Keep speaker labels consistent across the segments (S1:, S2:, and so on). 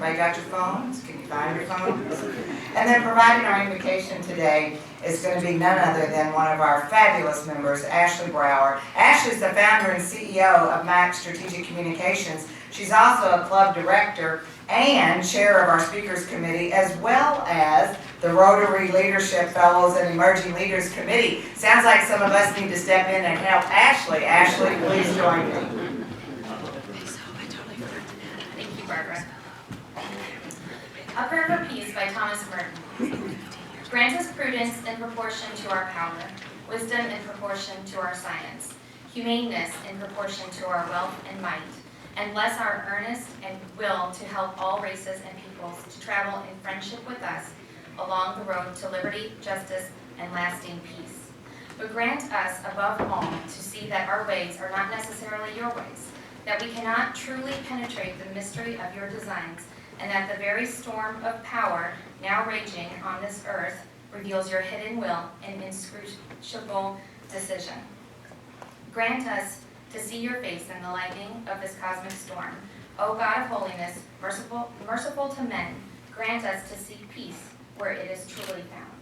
S1: Everybody got your phones? Can you find your phones? And then providing our invocation today is going to be none other than one of our fabulous members, Ashley Brower. Ashley's the founder and CEO of Max Strategic Communications. She's also a club director and chair of our speakers committee, as well as the Rotary Leadership Fellows and Emerging Leaders Committee. Sounds like some of us need to step in and help Ashley. Ashley, please join me.
S2: Thank you, Barbara. A Prayer for Peace by Thomas Merton. Grant us prudence in proportion to our power, wisdom in proportion to our science, humaneness in proportion to our wealth and might, and bless our earnest and will to help all races and peoples to travel in friendship with us along the road to liberty, justice, and lasting peace. But grant us, above all, to see that our ways are not necessarily your ways, that we cannot truly penetrate the mystery of your designs, and that the very storm of power now raging on this earth reveals your hidden will and inscrutable decision. Grant us to see your face in the lightning of this cosmic storm. O God of holiness, merciful to men, grant us to seek peace where it is truly found.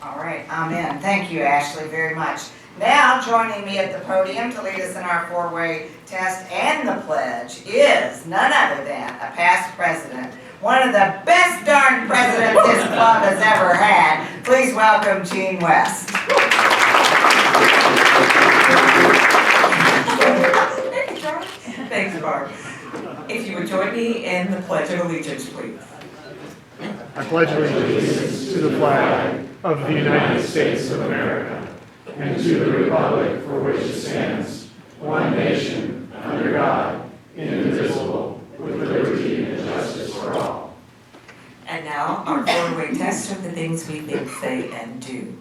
S1: All right, amen. Thank you, Ashley, very much. Now, joining me at the podium to lead us in our four-way test and the pledge is none other than a past president, one of the best darn presidents this club has ever had. Please welcome Gene West.
S3: Thanks, Barb. If you would join me in the Pledge of Allegiance, please.
S4: I pledge allegiance to the flag of the United States of America and to the republic for which it stands, one nation, under God, indivisible, with liberty and justice for all.
S3: And now, our four-way test of the things we think, say, and do.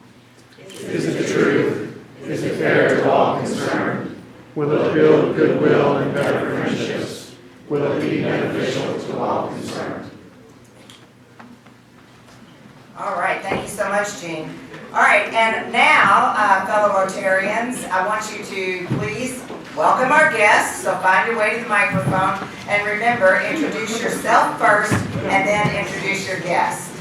S4: Is it the truth? Is it fair to all concerned? Will it build goodwill and better friendships? Will it be beneficial to all concerned?
S1: All right, thank you so much, Gene. All right, and now, fellow Rotarians, I want you to please welcome our guests. So find your way to the microphone, and remember, introduce yourself first, and then introduce your guest.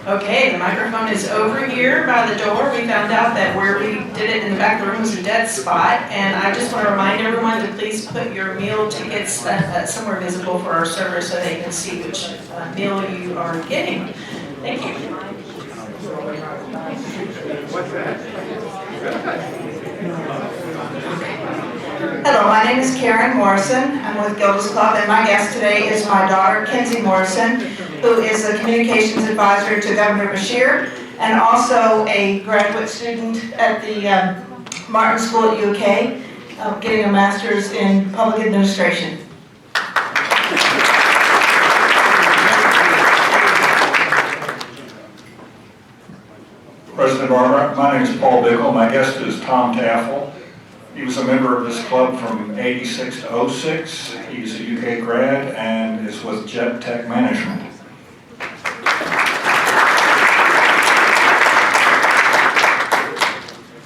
S5: Okay, the microphone is over here by the door. We found out that where we did it in the back of the room was a dead spot, and I just want to remind everyone to please put your meal tickets somewhere visible for our servers so they can see which meal you are getting. Thank you.
S6: Hello, my name is Karen Morrison. I'm with Gilda's Club, and my guest today is my daughter, Kenzie Morrison, who is a communications advisor to Governor Beshear and also a graduate student at the Martin School at UK, getting a master's in public administration.
S7: President Barbara, my name is Paul Bickle. My guest is Tom Taffel. He was a member of this club from '86 to '06. He's a UK grad and is with Jet Tech Management.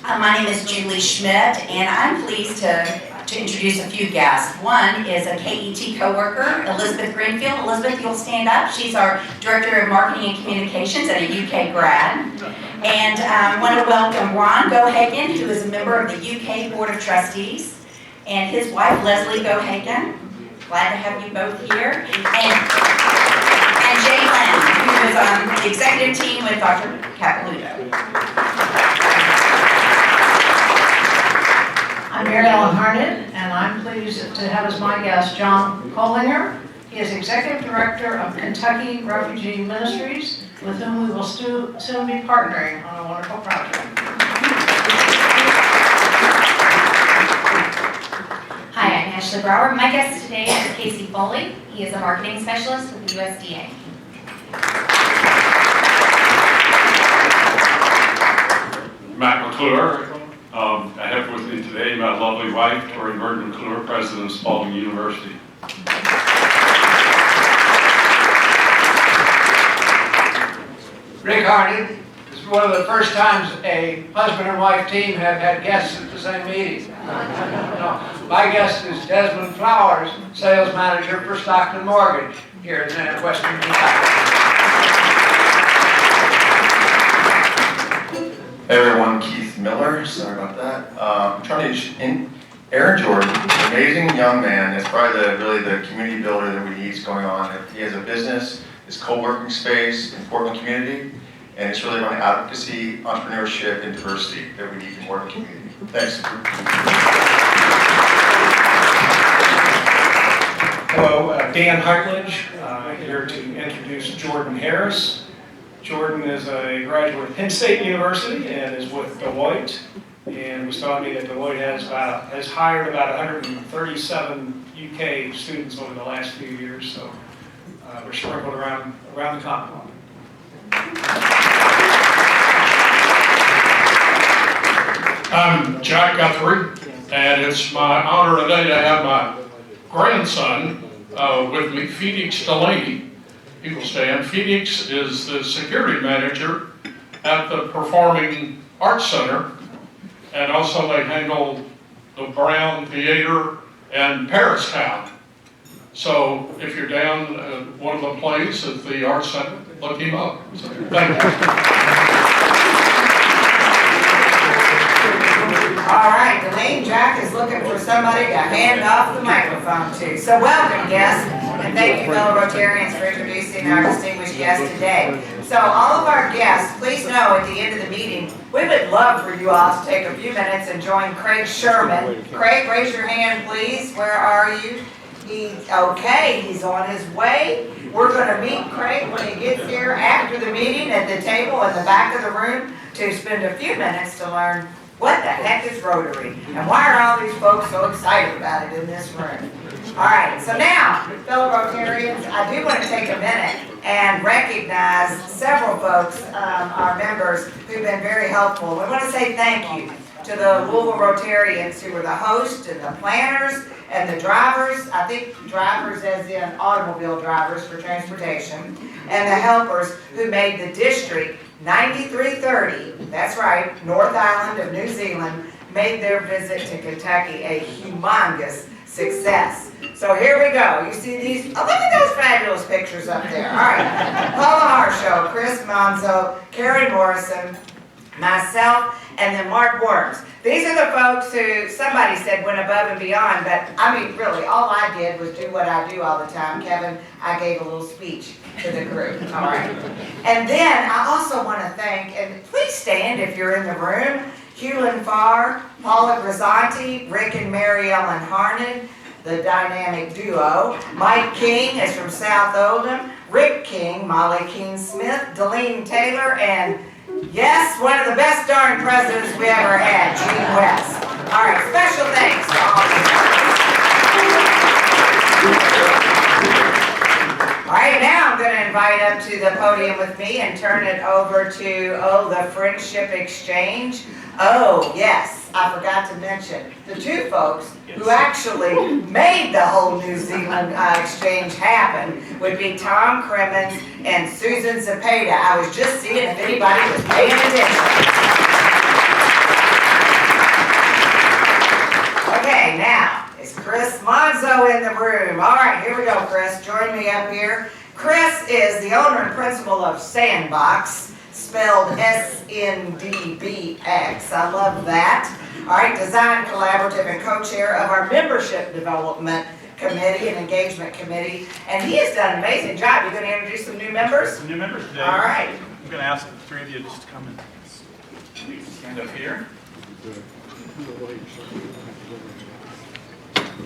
S8: My name is Julie Schmidt, and I'm pleased to introduce a few guests. One is a KET coworker, Elizabeth Greenfield. Elizabeth, you'll stand up. She's our Director of Marketing and Communications and a UK grad. And I want to welcome Ron Gohagan, who is a member of the UK Board of Trustees, and his wife, Leslie Gohagan. Glad to have you both here. And Jay Lynn, who is on the executive team with Dr. Capilouto.
S9: I'm Mary Ellen Harnett, and I'm pleased to have as my guest John Kohlinger. He is Executive Director of Kentucky Refugee Ministries, with whom we will soon be partnering on a wonderful project.
S2: Hi, I'm Ashley Brower. My guest today is Casey Foley. He is a marketing specialist with the USDA.
S10: Matt McClure. I have with me today my lovely wife, Tori Burton McClure, President of Spalding University.
S11: Rick Harding is is one of the first times a husband and wife team have had guests at the same meeting. No, my guest is Desmond Flowers, sales manager for Stockton Mortgage here in Western Kentucky.
S12: Hey everyone, Keith Miller, sorry about that. Aaron Jordan, an amazing young man, that's probably really the community builder that we need going on. He has a business, his co-working space in Portland community, and it's really around advocacy, entrepreneurship, and diversity that we need in Portland community. Thanks.
S13: Hello, Dan Hartledge, here to introduce Jordan Harris. Jordan is a graduate of Penn State University and is with Deloitte, and was telling me that Deloitte has hired about 137 UK students over the last few years, so we're sprinkled around the Commonwealth.
S10: I'm Jack Guthrie, and it's my honor today to have my grandson with me, Phoenix Delaney. He will stand. Phoenix is the security manager at the Performing Arts Center, and also they handle the Brown Theater and Paris Town. So if you're down at one of the plays at the Arts Center, look him up. So, thank you.
S1: All right, Delaney Jack is looking for somebody to hand off the microphone to. So welcome, guests, and thank you, fellow Rotarians, for introducing our distinguished guest today. So all of our guests, please know at the end of the meeting, we would love for you all to take a few minutes and join Craig Sherman. Craig, raise your hand, please. Where are you? Okay, he's on his way. We're going to meet Craig when he gets here after the meeting at the table in the back of the room to spend a few minutes to learn what the heck is Rotary and why are all these folks so excited about it in this room. All right, so now, fellow Rotarians, I do want to take a minute and recognize several folks, our members, who've been very helpful. We want to say thank you to the Louisville Rotarians who were the hosts and the planners and the drivers, I think drivers as in automobile drivers for transportation, and the helpers who made the district 9330, that's right, North Island of New Zealand, made their visit to Kentucky a humongous success. So here we go. You see these? Oh, look at those fabulous pictures up there. All right. Paula Harshow, Chris Monzo, Karen Morrison, myself, and then Mark Worms. These are the folks who, somebody said, went above and beyond, but I mean, really, all I did was do what I do all the time. Kevin, I gave a little speech to the group, all right? And then I also want to thank, and please stand if you're in the room, Hewlin Farr, Paula Grisanti, Rick and Mary Ellen Harnan, the dynamic duo. Mike King is from South Oldham, Rick King, Molly King Smith, Deline Taylor, and yes, one of the best darn presidents we ever had, Gene West. All right, special thanks to all of you. All right, now I'm going to invite up to the podium with me and turn it over to, the Friendship Exchange. Oh, yes, I forgot to mention the two folks who actually made the whole New Zealand exchange happen would be Tom Crimmins and Susan Zepeda. I was just seeing if anybody was paying attention. Okay, now, is Chris Monzo in the room? All right, here we go, Chris. Join me up here. Chris is the owner and principal of Sandbox, spelled S-N-D-B-X. I love that. All right, design collaborative and co-chair of our membership development committee and engagement committee. And he has done an amazing job. You're going to introduce some new members?
S14: Some new members today.
S1: All right.
S14: I'm going to ask the three of you just to come and please stand up here.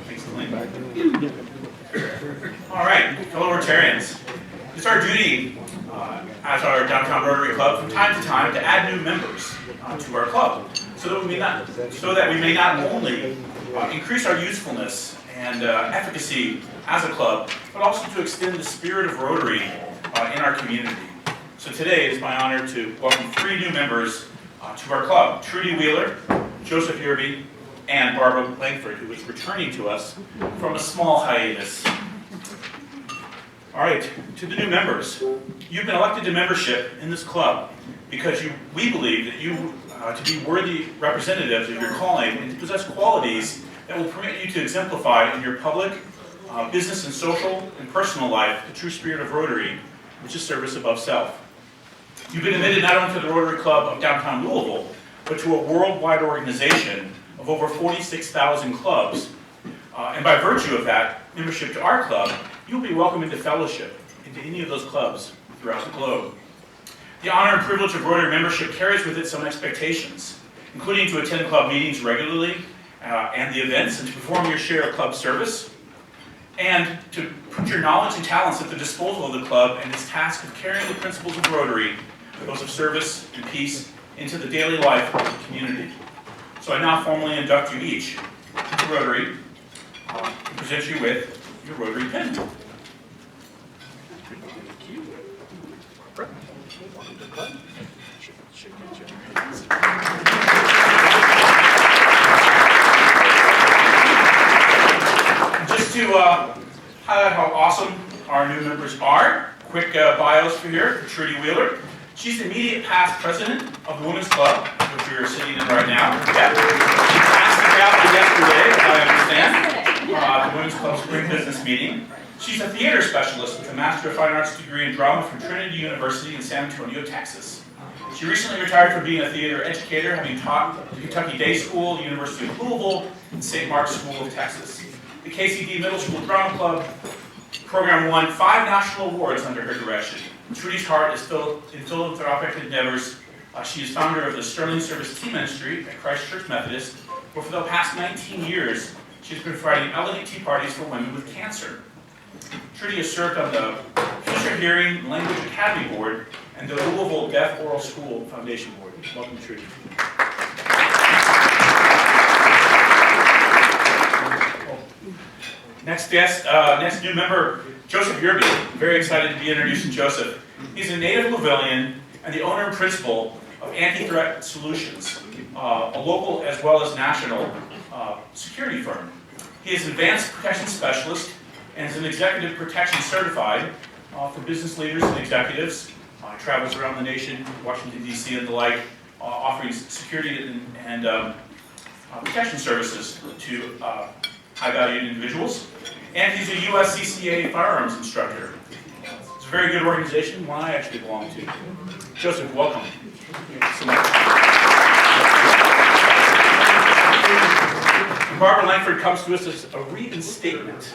S14: Thanks, Delaney. All right, fellow Rotarians. It's our duty as our Downtown Rotary Club from time to time to add new members to our club so that we may not only increase our usefulness and efficacy as a club, but also to extend the spirit of Rotary in our community. So today it's my honor to welcome three new members to our club: Trudy Wheeler, Joseph Yerby, and Barbara Langford, who is returning to us from a small hiatus. All right, to the new members. You've been elected to membership in this club because we believe that you to be worthy representatives of your calling and to possess qualities that will permit you to exemplify in your public, business and social and personal life the true spirit of Rotary, which is service above self. You've been admitted not only to the Rotary Club of downtown Louisville, but to a worldwide organization of over 46,000 clubs. And by virtue of that membership to our club, you'll be welcome into fellowship into any of those clubs throughout the globe. The honor and privilege of Rotary membership carries with it some expectations, including to attend club meetings regularly and the events, and to perform your share of club service, and to put your knowledge and talents at the disposal of the club and its task of carrying the principles of Rotary, those of service and peace, into the daily life of the community. So I now formally induct you each into Rotary and present you with your Rotary pin. Just to highlight how awesome our new members are, quick bios for here, for Trudy Wheeler. She's the immediate past president of the Women's Club, which we are sitting in right now. Yep. She passed the gavel yesterday, as I understand, the Women's Club Spring Business Meeting. She's a theater specialist with a Master of Fine Arts degree in drama from Trinity University in San Antonio, Texas. She recently retired from being a theater educator, having taught the Kentucky Day School, the University of Louisville, and St. Mark's School of Texas. The KCD Middle School Drama Club program won 5 national awards under her direction. Trudy's heart is filled in philanthropic endeavors. She is founder of the Sterling Service Tea Ministry at Christ Church Methodist, where for the past 19 years, she's been providing elegant tea parties for women with cancer. Trudy has served on the Future Hearing and Language Academy Board and the Louisville Deaf Oral School Foundation Board. Welcome, Trudy. Next guest, next new member, Joseph Yerby. Very excited to be introducing Joseph. He's a native Louisvillian and the owner and principal of Anti-Threat Solutions, a local as well as national security firm. He is an advanced protection specialist and is an executive protection certified for business leaders and executives. Travels around the nation, Washington, D.C. and the like, offering security and protection services to high-valued individuals. And he's a USCCA firearms instructor. It's a very good organization, one I actually belong to. Joseph, welcome. Thank you so much. Barbara Langford comes to us as a reinstatement.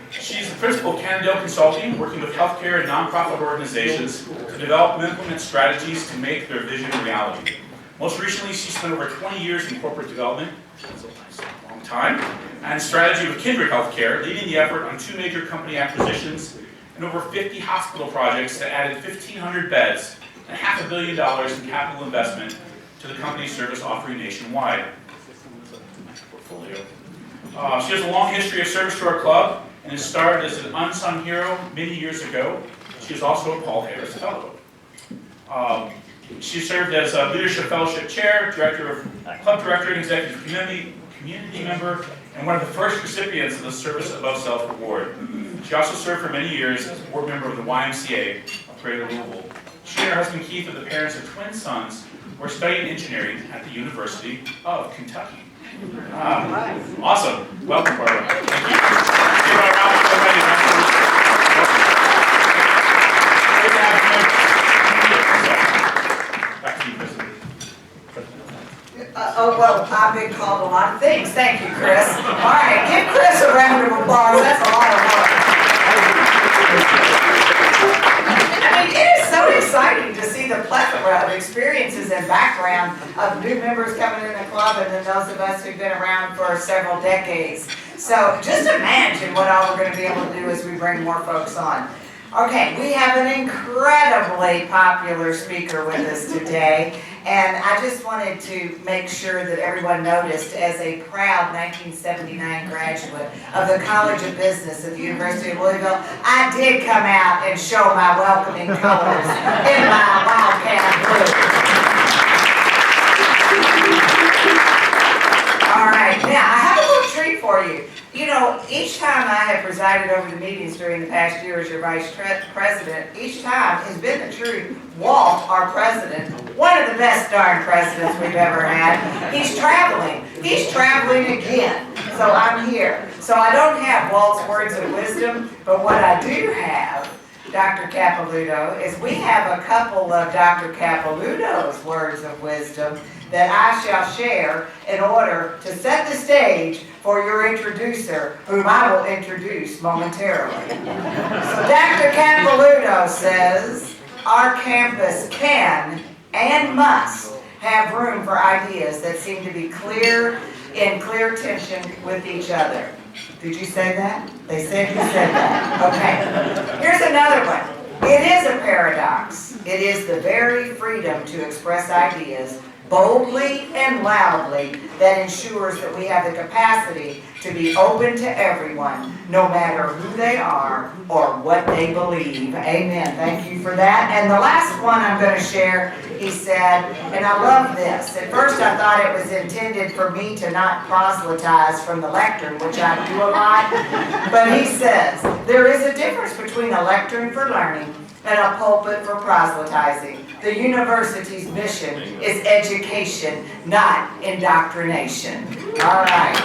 S14: She's the principal of Cannondale Consulting, working with healthcare and nonprofit organizations to develop and implement strategies to make their vision a reality. Most recently, she spent over 20 years in corporate development, that's a nice long time, and strategy with Kindred Healthcare, leading the effort on 2 major company acquisitions and over 50 hospital projects that added 1,500 beds and $500 million in capital investment to the company's service offering nationwide. Portfolio. She has a long history of service to our club and has started as an unsung hero many years ago. She is also a Paul Harris Fellow. She served as a Leadership Fellowship Chair, Club Director and Executive Community Member, and one of the first recipients of the Service Above Self Award. She also served for many years as a board member of the YMCA of Greater Louisville. She and her husband Keith are the parents of twin sons who are studying engineering at the University of Kentucky. Awesome. Welcome, Barbara. Thank you. Give a round of applause. Great to have you. Back to you, President.
S1: Well, I've been called a lot of things. Thank you, Chris. All right, give Chris a round of applause. That's a lot of work. I mean, it is so exciting to see the plethora of experiences and background of new members coming in the club and then those of us who've been around for several decades. So just imagine what all we're going to be able to do as we bring more folks on. Okay, we have an incredibly popular speaker with us today, and I just wanted to make sure that everyone noticed, as a proud 1979 graduate of the College of Business at the University of Louisville, I did come out and show my welcoming colors in my Wildcat blue. All right, now I have a little treat for you. you. You know, each time I have presided over the meetings during the past year as your vice president, each time has been the true Walt, our president, one of the best darn presidents we've ever had. He's traveling. He's traveling again. So I'm here. So I don't have Walt's words of wisdom, but what I do have, Dr. Capilouto, is we have a couple of Dr. Capilouto's words of wisdom that I shall share in order to set the stage for your introducer, whom I will introduce momentarily. So Dr. Capilouto says, our campus can and must have room for ideas that seem to be in clear tension with each other. Did you say that? They said you said that. Okay. Here's another one. It is a paradox. It is the very freedom to express ideas boldly and loudly that ensures that we have the capacity to be open to everyone, no matter who they are or what they believe. Amen. Thank you for that. And the last one I'm going to share, he said, and I love this. At first I thought it was intended for me to not proselytize from the lectern, which I do a lot. But he says, there is a difference between a lectern for learning and a pulpit for proselytizing. The university's mission is education, not indoctrination. All right.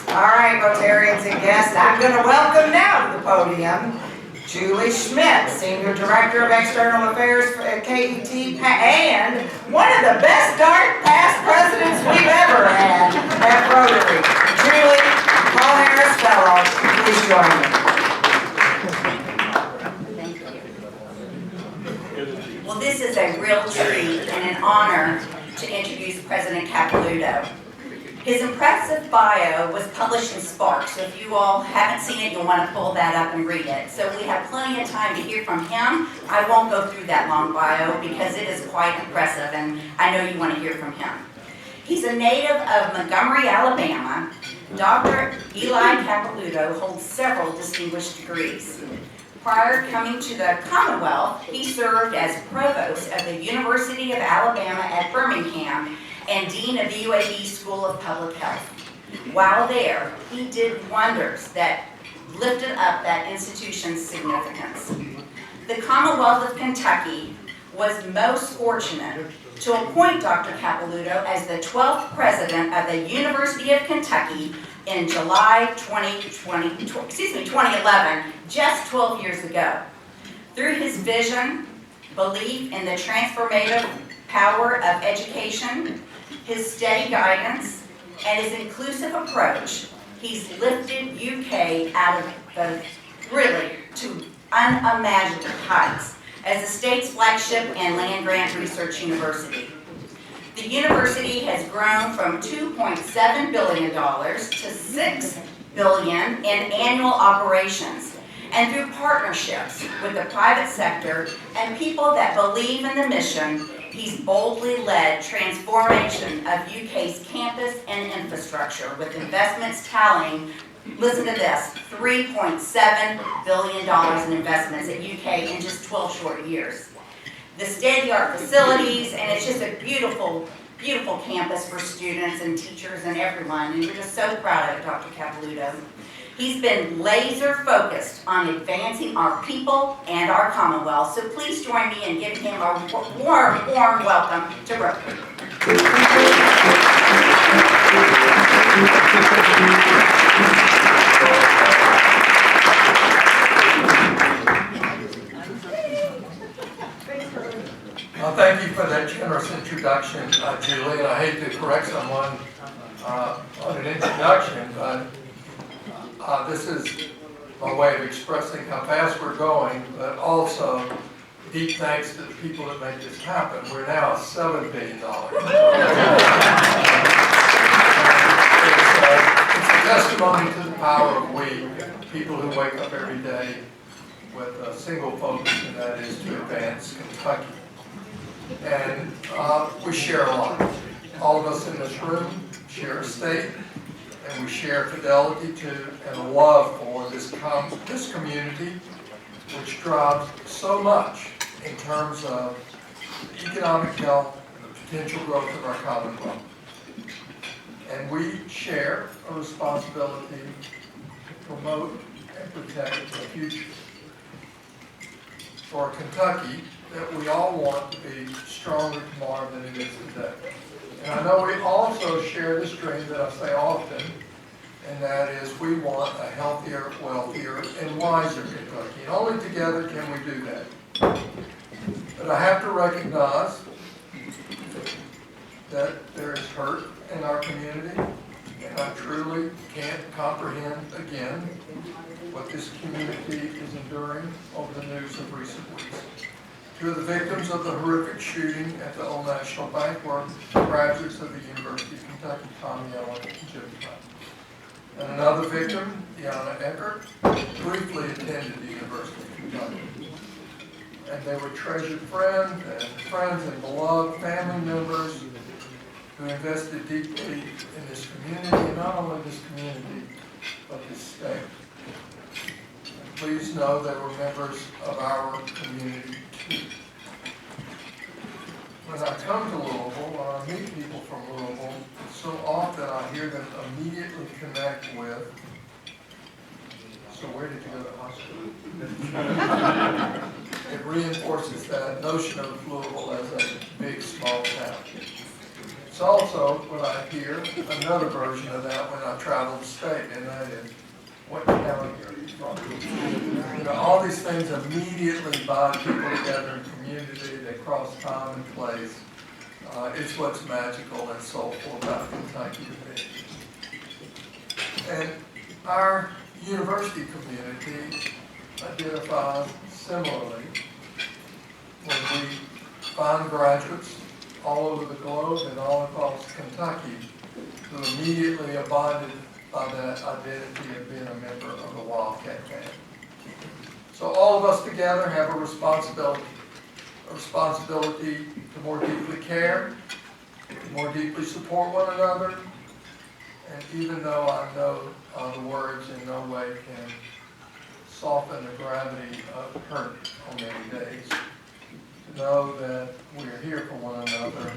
S1: All right, Rotarians and guests, I'm going to welcome now to the podium Julie Schmidt, Senior Director of External Affairs at KET, and one of the best darn past presidents we've ever had at Rotary. Julie, Paul Harris Fellow, please join me.
S8: Well, this is a real treat and an honor to introduce President Capilouto. His impressive bio was published in Spark, so if you all haven't seen it, you'll want to pull that up and read it. So we have plenty of time to hear from him. I won't go through that long bio because it is quite impressive, and I know you want to hear from him. He's a native of Montgomery, Alabama. Dr. Eli Capilouto holds several distinguished degrees. Prior to coming to the Commonwealth, he served as provost of the University of Alabama at Birmingham and dean of the UAB School of Public Health. While there, he did wonders that lifted up that institution's significance. The Commonwealth of Kentucky was most fortunate to appoint Dr. Capilouto as the 12th president of the University of Kentucky in July 2011, just 12 years ago. Through his vision, belief in the transformative power of education, his steady guidance, and his inclusive approach, he's lifted UK out of the really to unimaginable heights as the state's flagship and land-grant research university. The university has grown from $2.7 billion to $6 billion in annual operations, and through partnerships with the private sector and people that believe in the mission, he's boldly led transformation of UK's campus and infrastructure with investments tallying, listen to this, $3.7 billion in investments at UK in just 12 short years. The state-of-the-art facilities, and it's just a beautiful, beautiful campus for students and teachers and everyone, and we're just so proud of it, Dr. Capilouto. He's been laser focused on advancing our people and our Commonwealth, so please join me in giving him a warm, warm welcome to Rotary.
S15: Thank you for that generous introduction, Julie, and I hate to correct someone on an introduction, but this is my way of expressing how fast we're going, but also deep thanks to the people that make this happen. We're now a $7 billion. It's a testimony to the power of we, people who wake up every day with a single focus, and that is to advance Kentucky. And we share a lot. All of us in this room share a state, and we share fidelity to and a love for this community, which drives so much in terms of economic health, the potential growth of our Commonwealth. And we share a responsibility to promote and protect the future for Kentucky that we all want to be stronger tomorrow than it is today. And I know we also share this dream that I say often, and that is we want a healthier, wealthier, and wiser Kentucky. And only together can we do that. But I have to recognize that there is hurt in our community, and I truly can't comprehend again what this community is enduring over the news of recent weeks. Two of the victims of the horrific shooting at the Old National Bank were graduates of the University of Kentucky, Tommy Allen and Jim Clyde. And another victim, Deanna Eckert, briefly attended the University of Kentucky. And they were treasured friends and beloved family members who invested deeply in this community, and not only this community, but this state. And please know they were members of our community too. When I come to Louisville, or I meet people from Louisville, so often I hear them immediately connect with, so where did you go to hospital? It reinforces that notion of Louisville as a big, small town. It's also what I hear, another version of that when I travel the state, and that is, what county are you from? You know, all these things immediately bind people together in community, they cross time and place. It's what's magical and soulful about Kentucky to me. And our university community identifies similarly when we find graduates all over the globe and all across Kentucky who immediately abided by that identity of being a member of the Wildcat family. So all of us together have a responsibility to more deeply care, to more deeply support one another, and even though I know the words in no way can soften the gravity of hurt on many days, to know that we're here for one another,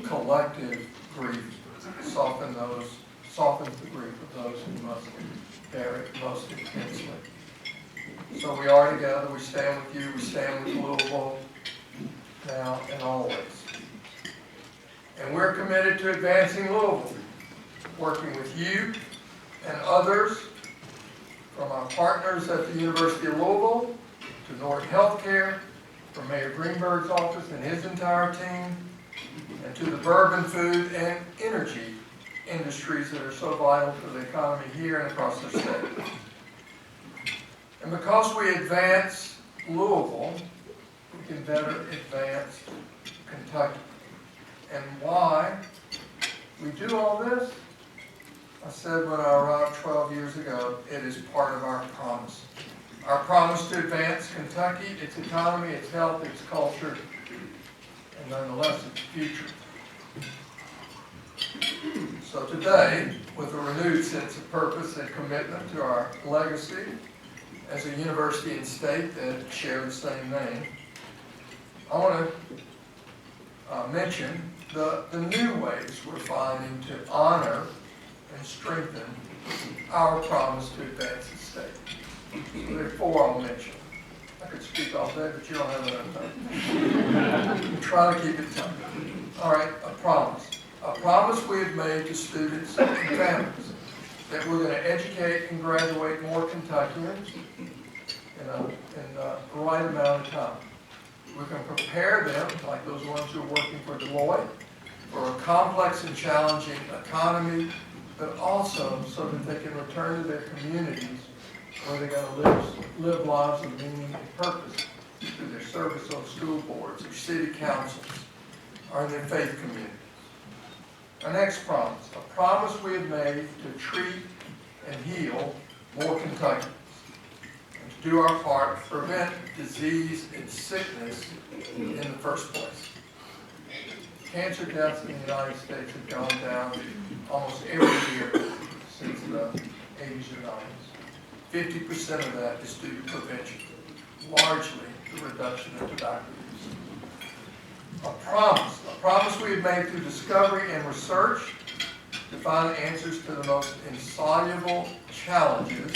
S15: collective grief softens the grief of those who must bear it most intensely. So we are together, we stand with you, we stand with Louisville, now and always. And we're committed to advancing Louisville, working with you and others, from our partners at the University of Louisville, to North Healthcare, from Mayor Greenberg's office and his entire team, and to the bourbon, food, and energy industries that are so vital to the economy here and across the state. And because we advance Louisville, we can better advance Kentucky. And why we do all this? I said when I arrived 12 years ago, it is part of our promise. Our promise to advance Kentucky, its economy, its health, its culture, and nonetheless its future. So today, with a renewed sense of purpose and commitment to our legacy as a university and state that share the same name, I want to mention the new ways we're finding to honor and strengthen our promise to advance the state. So there are four I'll mention. I could speak all day, but you don't have enough time. I'm trying to keep it tight. All right, a promise. A promise we have made to students and families that we're going to educate and graduate more Kentuckians in the right amount of time. We're going to prepare them, like those ones who are working for Deloitte, for a complex and challenging economy, but also so that they can return to their communities where they're going to live lives of meaning and purpose through their service on school boards, their city councils, or in their faith communities. Our next promise, a promise we have made to treat and heal more Kentuckians, and to do our part to prevent disease and sickness in the first place. Cancer deaths in the United States have gone down almost every year since the 80s or 90s. 50% of that is due to prevention, largely the reduction of tobacco use. A promise we have made through discovery and research to find answers to the most insoluble challenges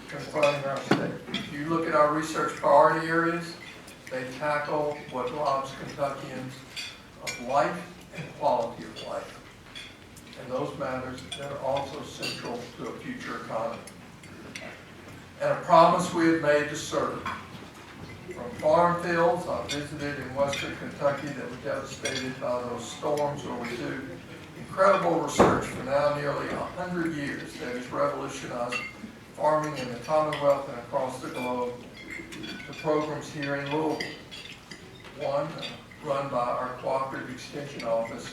S15: confronting our state. If you look at our research priority areas, they tackle what robs Kentuckians of life and quality of life, and those matters that are also central to a future economy. And a promise we have made to serve. From farm fields I visited in western Kentucky that were devastated by those storms, where we do incredible research for now nearly 100 years that has revolutionized farming in the Commonwealth and across the globe, to programs here in Louisville. One run by our Cooperative Extension Office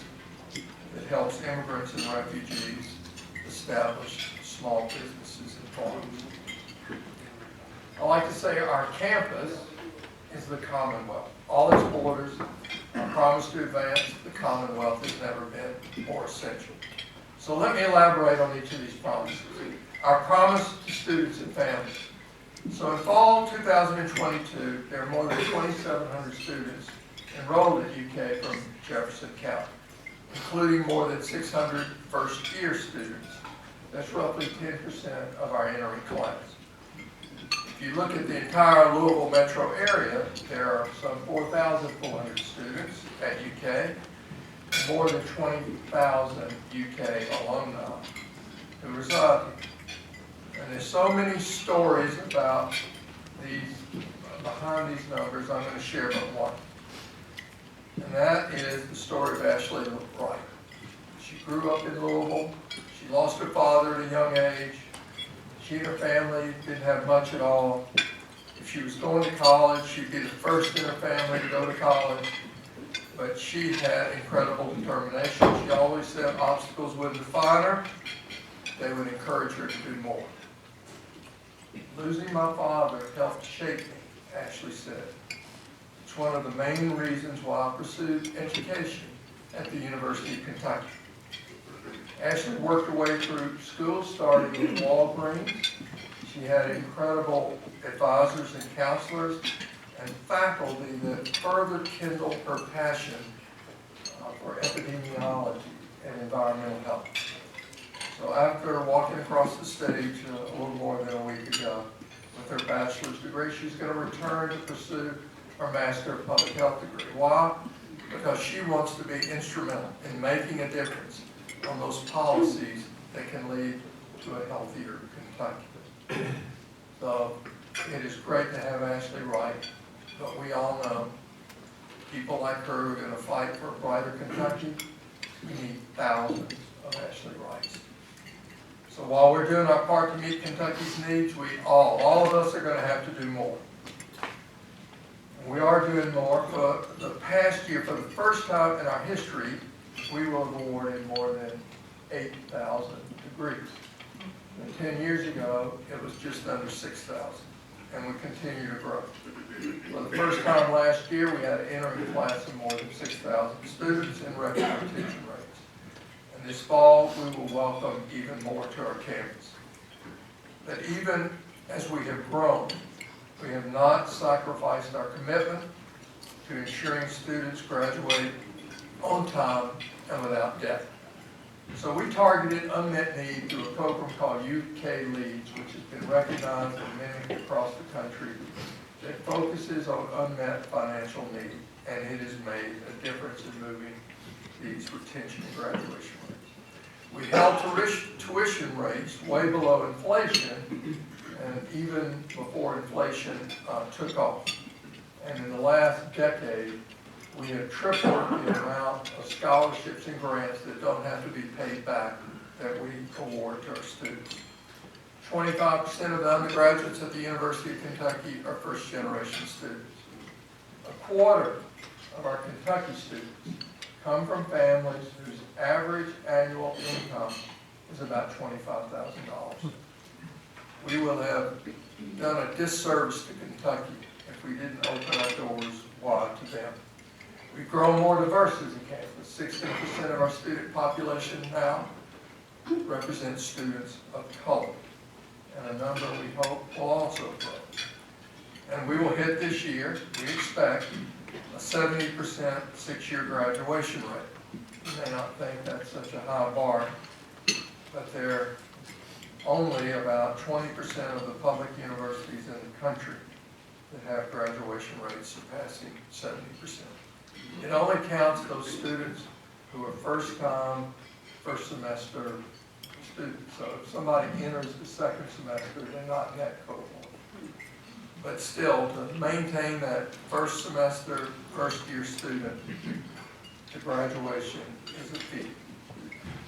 S15: that helps immigrants and refugees establish small businesses and farms. I like to say our campus is the Commonwealth. All its borders are promised to advance. The Commonwealth has never been more essential. So let me elaborate on each of these promises. Our promise to students and families. So in fall 2022, there are more than 2,700 students enrolled at UK from Jefferson County, including more than 600 first-year students. That's roughly 10% of our entering class. If you look at the entire Louisville metro area, there are some 4,400 students at UK, and more than 20,000 UK alumni who reside here. And there's so many stories about these, behind these numbers, I'm going to share but one. And that is the story of Ashley Wright. She grew up in Louisville. She lost her father at a young age. She and her family didn't have much at all. If she was going to college, she'd be the first in her family to go to college. But she had incredible determination. She always said obstacles wouldn't define her. They would encourage her to do more. Losing my father helped shape me, Ashley said. It's one of the main reasons why I pursued education at the University of Kentucky. Ashley worked her way through school, starting in Walgreens. She had incredible advisors and counselors and faculty that further kindled her passion for epidemiology and environmental health. So after walking across the stage a little more than a week ago with her bachelor's degree, she's going to return to pursue her Master of Public Health degree. Why? Because she wants to be instrumental in making a difference on those policies that can lead to a healthier Kentucky. So it is great to have Ashley Wright, but we all know people like her who are going to fight for a brighter Kentucky. We need thousands of Ashley Wrights. So while we're doing our part to meet Kentucky's needs, all of us are going to have to do more. We are doing more. For the past year, for the first time in our history, we were awarded more than 8,000 degrees. And 10 years ago, it was just under 6,000, and we continue to grow. For the first time last year, we had an entering class of more than 6,000 students and record retention rates. And this fall, we will welcome even more to our campus. But even as we have grown, we have not sacrificed our commitment to ensuring students graduate on time and without debt. So we targeted unmet need through a program called UK Leads, which has been recognized and mimicked across the country, that focuses on unmet financial need, and it has made a difference in moving these retention and graduation rates. We held tuition rates way below inflation, and even before inflation took off. And in the last decade, we have tripled the amount of scholarships and grants that don't have to be paid back that we award to our students. 25% of the undergraduates at the University of Kentucky are first-generation students. A quarter of our Kentucky students come from families whose average annual income is about $25,000. We will have done a disservice to Kentucky if we didn't open our doors wide to them. We've grown more diverse as a campus. 16% of our student population now represents students of color, and a number we hope will also grow. And we will hit this year, we expect, a 70% six-year graduation rate. You may not think that's such a high bar, but there are only about 20% of the public universities in the country that have graduation rates surpassing 70%. It only counts those students who are first-time, first semester students. So if somebody enters the second semester, they're not in that cohort. But still, to maintain that first semester, first year student to graduation is a feat.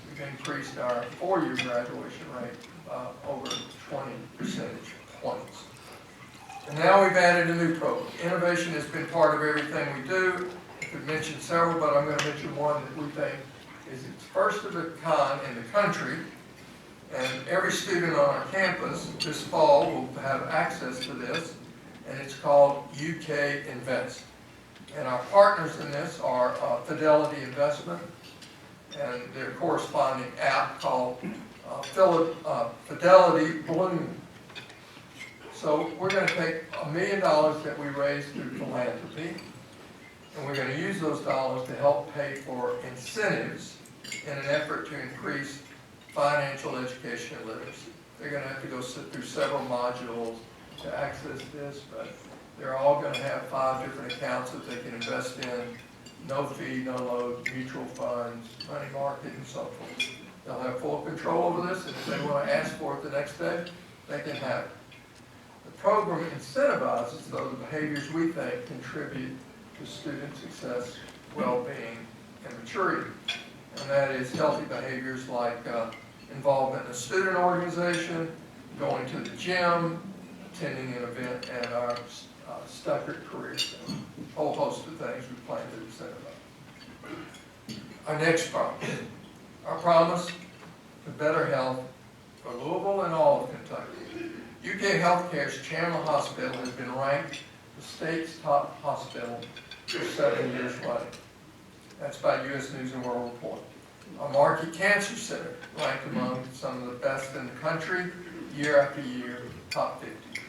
S15: We've increased our four-year graduation rate by over 20 percentage points. And now we've added a new program. Innovation has been part of everything we do. I could mention several, but I'm going to mention one that we think is its first of its kind in the country. And every student on our campus this fall will have access to this, and it's called UK Invest. And our partners in this are Fidelity Investment and their corresponding app called Fidelity Bloom. So we're going to take $1 million that we raised through philanthropy, and we're going to use those dollars to help pay for incentives in an effort to increase financial education and literacy. They're going to have to go sit through several modules to access this, but they're all going to have 5 different accounts that they can invest in, no fee, no load, mutual funds, money market, and so forth. They'll have full control over this, and if they want to ask for it the next day, they can have it. The program incentivizes those behaviors we think contribute to student success, well-being, and maturity. And that is healthy behaviors like involvement in a student organization, going to the gym, attending an event at our Stuckert Career Center. A whole host of things we plan to incentivize. Our next promise. Our promise to better health for Louisville and all of Kentucky. UK Healthcare's Chandler Hospital has been ranked the state's top hospital for 7 years running. That's by U.S. News and World Report. Our Markey Cancer Center ranked among some of the best in the country, year after year, top 50.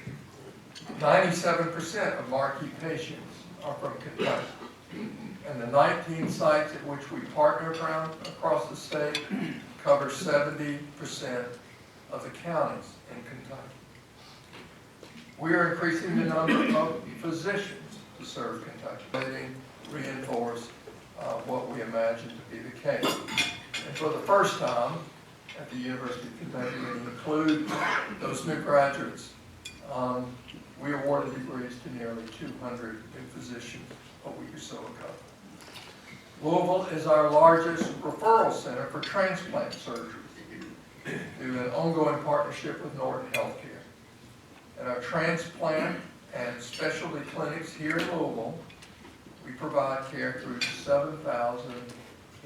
S15: 97% of Markey patients are from Kentucky. And the 19 sites at which we partner across the state cover 70% of the counties in Kentucky. We are increasing the number of physicians to serve Kentucky, reinforce what we imagine to be the case. And for the first time at the University of Kentucky, when you include those new graduates, we awarded degrees to nearly 200 new physicians a week or so ago. Louisville is our largest referral center for transplant surgeries through an ongoing partnership with Norton Healthcare. At our transplant and specialty clinics here in Louisville, we provide care through 7,000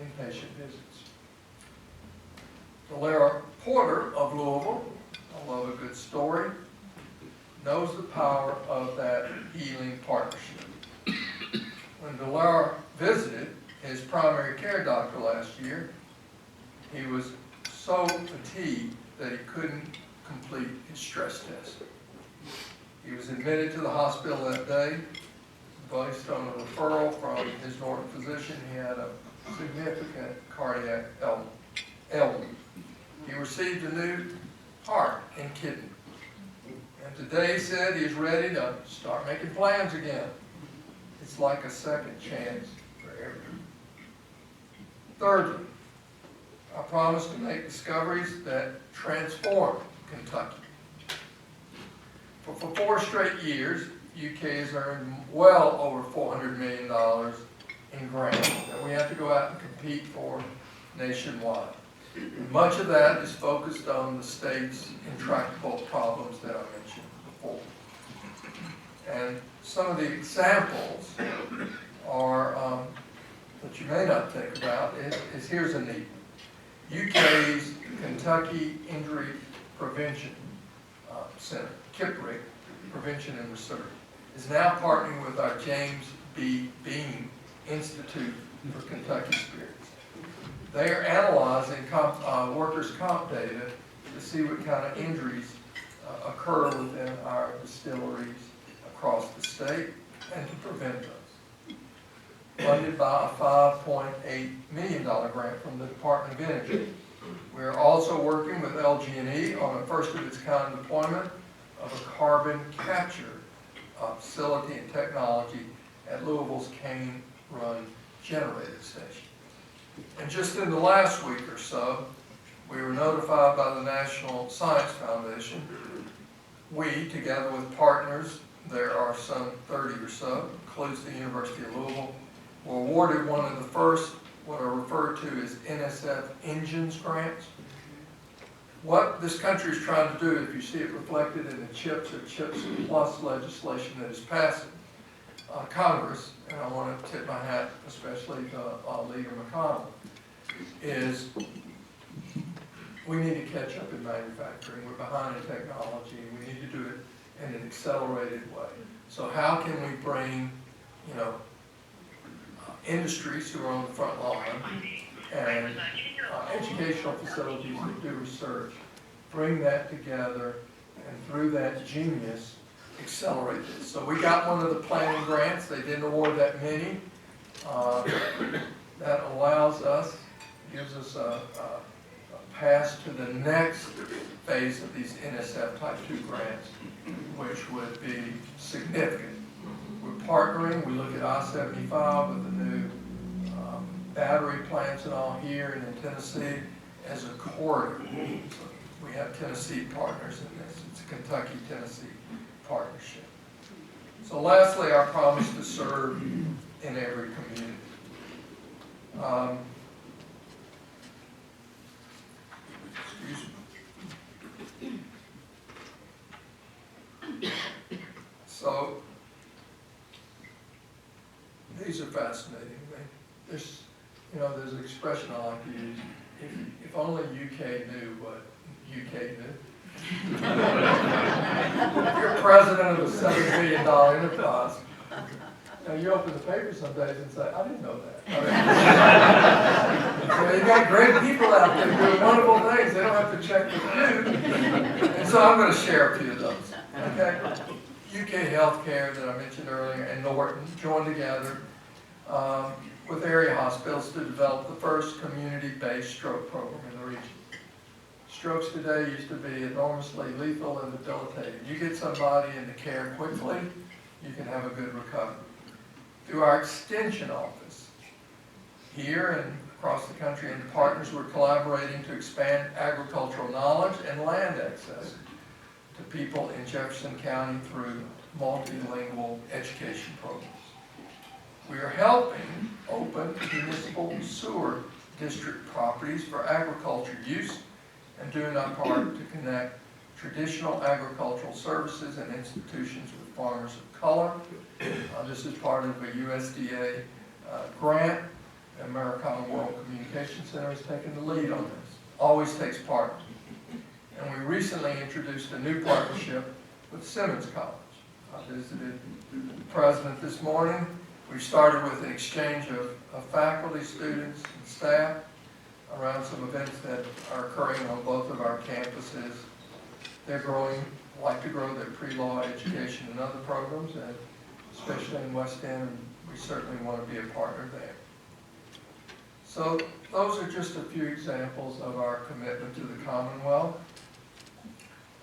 S15: inpatient visits. Delara Porter of Louisville, I love a good story, knows the power of that healing partnership. When Delara visited his primary care doctor last year, he was so fatigued that he couldn't complete his stress test. He was admitted to the hospital that day, based on a referral from his Norton physician. He had a significant cardiac ailment. He received a new heart and kidney. And today he said he is ready to start making plans again. It's like a second chance for everyone. Thirdly, I promise to make discoveries that transform Kentucky. For 4 straight years, UK has earned well over $400 million in grants that we have to go out and compete for nationwide. And much of that is focused on the state's intractable problems that I mentioned before. And some of the examples are, that you may not think about, is here's a neat one. UK's Kentucky Injury Prevention Center, KIPRIC, Prevention and Research, is now partnering with our James B. Beam Institute for Kentucky Spirits. They are analyzing workers' comp data to see what kind of injuries occur within our distilleries across the state and to prevent those. funded by a $5.8 million grant from the Department of Energy. We are also working with LG&E on a first-of-its-kind deployment of a carbon capture facility and technology at Louisville's Cane Run Generating Station. And just in the last week or so, we were notified by the National Science Foundation. We, together with partners, there are some 30 or so, includes the University of Louisville, were awarded one of the first, what are referred to as NSF Engines grants. What this country is trying to do, if you see it reflected in the CHIPS or CHIPS Plus legislation that is passing Congress, and I want to tip my hat especially to Leader McConnell, is we need to catch up in manufacturing. We're behind in technology, and we need to do it in an accelerated way. So how can we bring, industries who are on the front line and educational facilities that do research, bring that together, and through that genius, accelerate this. So we got one of the planning grants. They didn't award that many. That allows us, gives us a pass to the next phase of these NSF Type 2 grants, which would be significant. We're partnering. We look at I-75 with the new battery plants and all here and in Tennessee as a corridor. So we have Tennessee partners in this. It's a Kentucky-Tennessee partnership. So lastly, our promise to serve in every community. Excuse me. So these are fascinating to me. There's an expression I like to use. If only UK knew what UK knew. If you're president of a $7 billion enterprise, you open the paper some days and say, I didn't know that. You got great people out there doing wonderful things. They don't have to check with you. And so I'm going to share a few of those. Okay? UK Healthcare that I mentioned earlier and Norton joined together with area hospitals to develop the first community-based stroke program in the region. Strokes today used to be enormously lethal and debilitating. You get somebody into care quickly, you can have a good recovery. Through our extension office here and across the country and partners, we're collaborating to expand agricultural knowledge and land access to people in Jefferson County through multilingual education programs. We are helping open municipal sewer district properties for agriculture use and doing our part to connect traditional agricultural services and institutions with farmers of color. This is part of a USDA grant. The Americana World Communication Center has taken the lead on this. Always takes part. And we recently introduced a new partnership with Simmons College. I visited the president this morning. We started with an exchange of faculty, students, and staff around some events that are occurring on both of our campuses. They're like to grow their pre-law education and other programs, and especially in West End, we certainly want to be a partner there. So those are just a few examples of our commitment to the Commonwealth.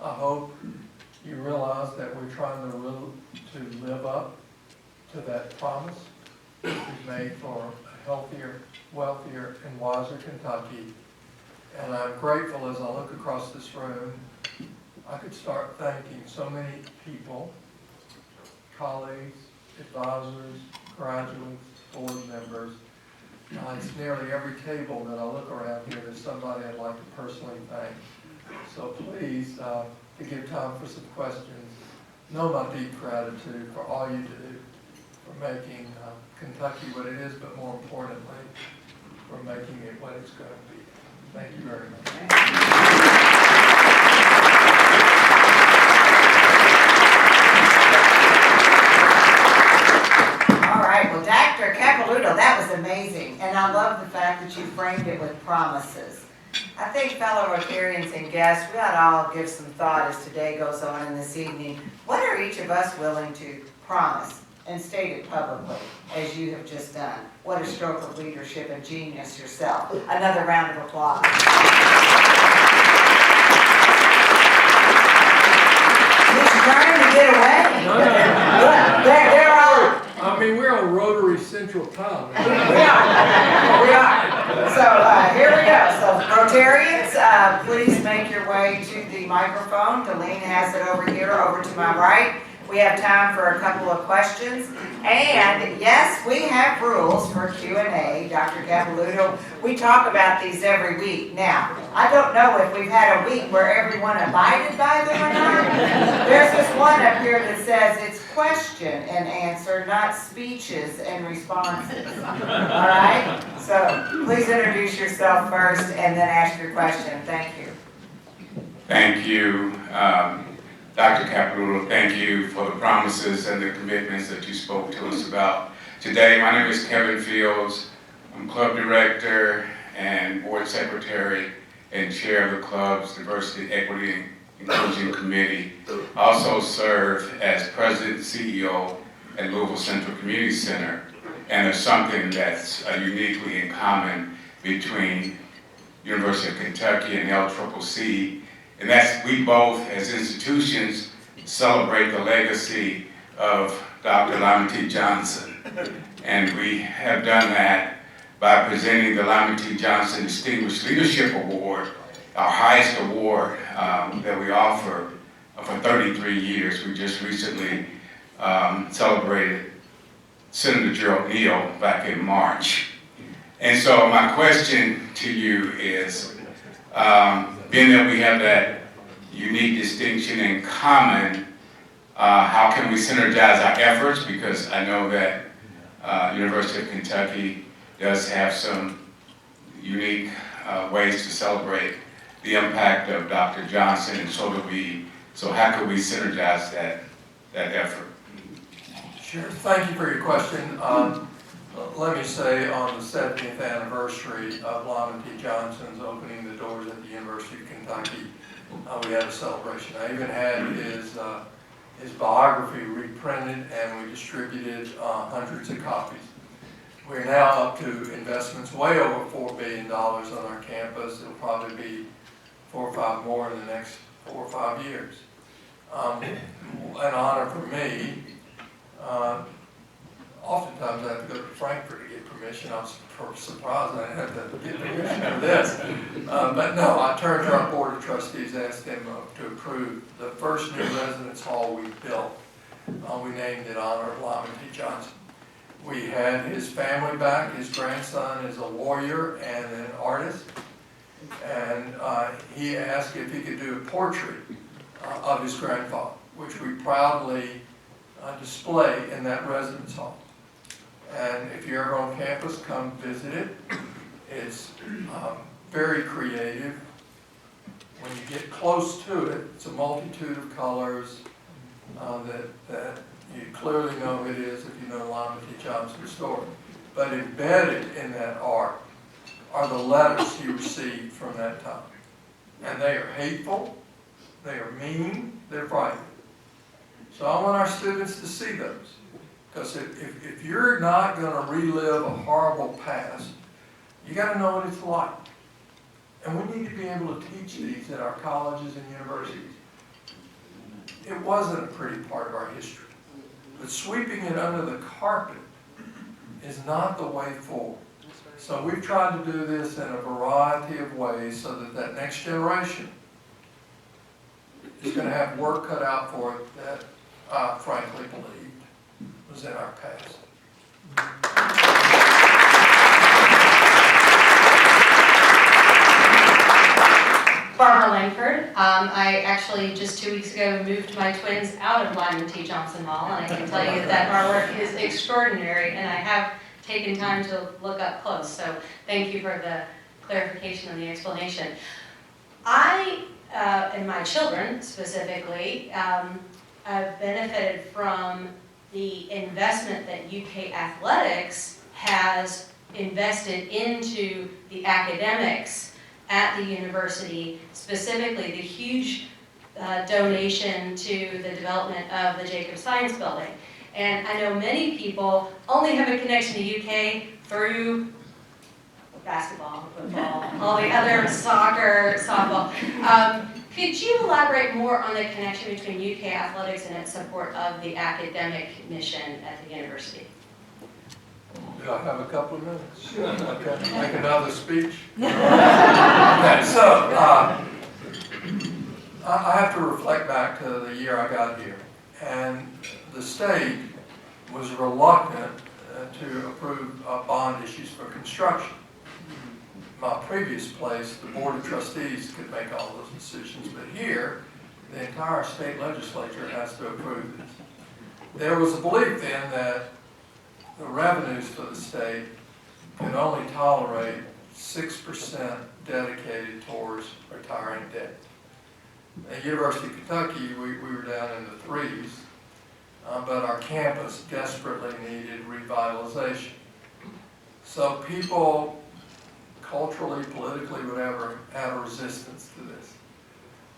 S15: I hope you realize that we're trying to live up to that promise we've made for a healthier, wealthier, and wiser Kentucky. And I'm grateful as I look across this room, I could start thanking so many people, colleagues, advisors, graduates, board members. It's nearly every table that I look around here, there's somebody I'd like to personally thank. So please, to give time for some questions, know my deep gratitude for all you do, for making Kentucky what it is, but more importantly, for making it what it's going to be. Thank you very much.
S1: All right, well, Dr. Capilouto, that was amazing, and I love the fact that you framed it with promises. I think fellow Rotarians and guests, we ought to all give some thought as today goes on in this evening. What are each of us willing to promise and state it publicly, as you have just done. What a stroke of leadership and genius yourself. Another round of applause. He's trying to get away. Look, they're all.
S15: I mean, we're on Rotary Central Time.
S1: We are. So here we go. So Rotarians, please make your way to the microphone. Delene has it over here, over to my right. We have time for a couple of questions. And yes, we have rules for Q&A. Dr. Capilouto, we talk about these every week. Now, I don't know if we've had a week where everyone abided by them or not. There's this one up here that says it's question and answer, not speeches and responses. All right? So please introduce yourself first and then ask your question. Thank you.
S16: Thank you. Dr. Capilouto, thank you for the promises and the commitments that you spoke to us about today. My name is Kevin Fields. I'm club director and board secretary and chair of the club's Diversity, Equity, and Inclusion Committee. I also serve as president and CEO at Louisville Central Community Center. And there's something that's uniquely in common between University of Kentucky and LCCC. And that's we both, as institutions, celebrate the legacy of Dr. Lyman T. Johnson. And we have done that by presenting the Lyman T. Johnson Distinguished Leadership Award, our highest award that we offer for 33 years. We just recently celebrated Senator Gerald Neal back in March. And so my question to you is, being that we have that unique distinction in common, how can we synergize our efforts? Because I know that University of Kentucky does have some unique ways to celebrate the impact of Dr. Johnson, and so do we. So how can we synergize that effort?
S15: Sure, thank you for your question. Let me say on the 70th anniversary of Lyman T. Johnson's opening the doors at the University of Kentucky, we had a celebration. I even had his biography reprinted and we distributed hundreds of copies. We're now up to investments way over $4 billion on our campus. It'll probably be 4 or 5 more in the next 4 or 5 years. An honor for me. Oftentimes I have to go to Frankfurt to get permission. I was surprised I had to get permission for this. But no, I turned to our board of trustees, asked them to approve the first new residence hall we built. We named it in honor of Lyman T. Johnson. We had his family back. His grandson is a lawyer and an artist. And he asked if he could do a portrait of his grandfather, which we proudly display in that residence hall. And if you're ever on campus, come visit it. It's very creative. When you get close to it, it's a multitude of colors that you clearly know who it is if you know Lyman T. Johnson's story. But embedded in that art are the letters he received from that time. And they are hateful, they are mean, they're frightening. So I want our students to see those. Because if you're not going to relive a horrible past, you got to know what it's like. And we need to be able to teach these at our colleges and universities. It wasn't a pretty part of our history. But sweeping it under the carpet is not the way forward. So we've tried to do this in a variety of ways so that that next generation is going to have work cut out for it that I frankly believed was in our past.
S17: Barbara Langford. I actually just 2 weeks ago moved my twins out of Lyman T. Johnson Hall, and I can tell you that our work is extraordinary, and I have taken time to look up close. So thank you for the clarification and the explanation. I and my children specifically have benefited from the investment that UK Athletics has invested into the academics at the university, specifically the huge donation to the development of the Jacobs Science Building. And I know many people only have a connection to UK through basketball, football, all the other soccer, softball. Could you elaborate more on the connection between UK athletics and its support of the academic mission at the university?
S15: Do I have a couple of minutes? Okay, make another speech? Okay, so, I have to reflect back to the year I got here. And the state was reluctant to approve bond issues for construction. My previous place, the Board of Trustees could make all those decisions, but here, the entire state legislature has to approve this. There was a belief then that the revenues for the state could only tolerate 6% dedicated towards retiring debt. At University of Kentucky, we were down in the 3s, but our campus desperately needed revitalization. So people, culturally, politically, whatever, had a resistance to this.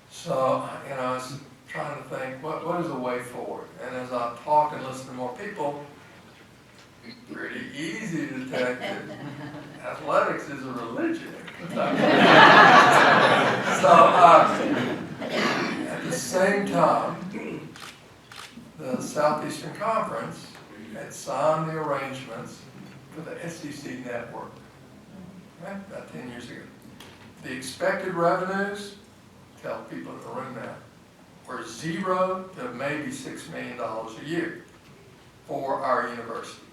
S15: So, I was trying to think, what is the way forward? And as I talk and listen to more people, it's pretty easy to detect that athletics is a religion. At the same time, the Southeastern Conference had signed the arrangements for the SEC network, right? About 10 years ago. The expected revenues, tell people in the room now, were $0 to maybe $6 million a year for our university.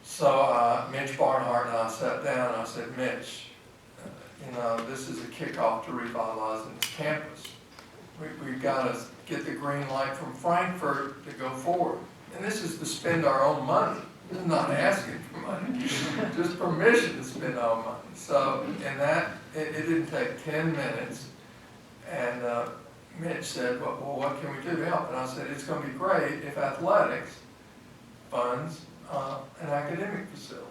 S15: So Mitch Barnhart and I sat down and I said, Mitch, this is a kickoff to revitalizing this campus. We've got to get the green light from Frankfurt to go forward. And this is to spend our own money. This is not asking for money, just permission to spend our own money. So, and that, it didn't take 10 minutes. And Mitch said, well, what can we do to help? And I said, it's going to be great if athletics funds an academic facility.